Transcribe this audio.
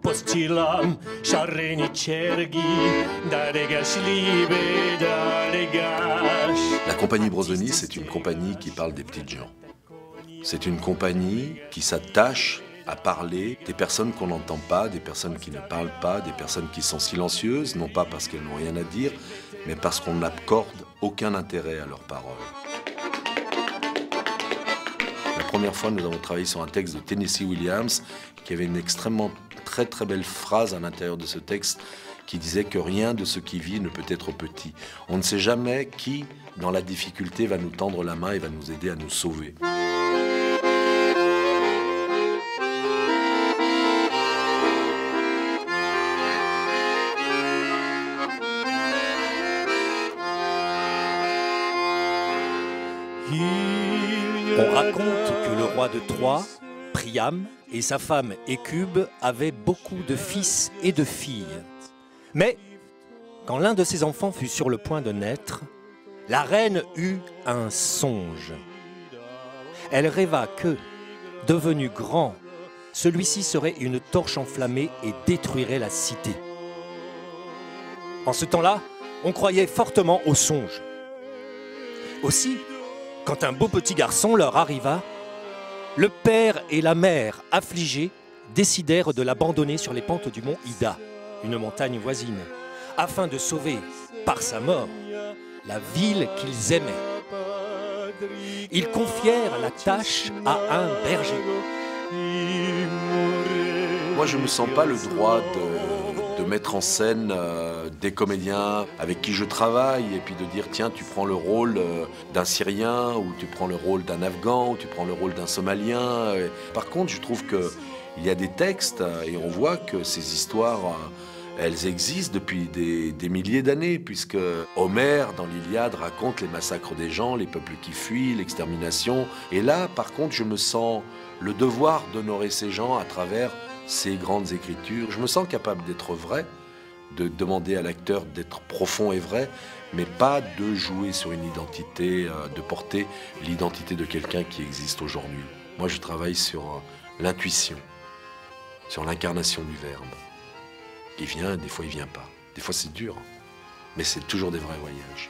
Postilam, Chareni Cergi, Daregash Libe, Daregash. La compagnie Brozoni, c'est une compagnie qui parle des petites gens. C'est une compagnie qui s'attache à parler des personnes qu'on n'entend pas, des personnes qui ne parlent pas, des personnes qui sont silencieuses, non pas parce qu'elles n'ont rien à dire, mais parce qu'on n'accorde aucun intérêt à leurs paroles. La première fois, nous avons travaillé sur un texte de Tennessee Williams qui avait une extrêmement très belle phrase à l'intérieur de ce texte qui disait que rien de ce qui vit ne peut être petit. On ne sait jamais qui, dans la difficulté, va nous tendre la main et va nous aider à nous sauver. On raconte que le roi de Troie, Priam, et sa femme Écube avaient beaucoup de fils et de filles. Mais, quand l'un de ses enfants fut sur le point de naître, la reine eut un songe. Elle rêva que, devenu grand, celui-ci serait une torche enflammée et détruirait la cité. En ce temps-là, on croyait fortement au songe. Aussi, quand un beau petit garçon leur arriva, le père et la mère, affligés, décidèrent de l'abandonner sur les pentes du mont Ida, une montagne voisine, afin de sauver, par sa mort, la ville qu'ils aimaient. Ils confièrent la tâche à un berger. Moi, je ne me sens pas le droit de mettre en scène des comédiens avec qui je travaille et puis de dire tiens, tu prends le rôle d'un Syrien ou tu prends le rôle d'un Afghan ou tu prends le rôle d'un Somalien. Par contre, je trouve qu'il y a des textes et on voit que ces histoires, elles existent depuis des milliers d'années puisque Homère, dans l'Iliade, raconte les massacres des gens, les peuples qui fuient, l'extermination. Et là, par contre, je me sens le devoir d'honorer ces gens à travers ces grandes écritures. Je me sens capable d'être vrai, de demander à l'acteur d'être profond et vrai, mais pas de jouer sur une identité, de porter l'identité de quelqu'un qui existe aujourd'hui. Moi, je travaille sur l'intuition, sur l'incarnation du verbe. Il vient, des fois il vient pas. Des fois c'est dur, mais c'est toujours des vrais voyages.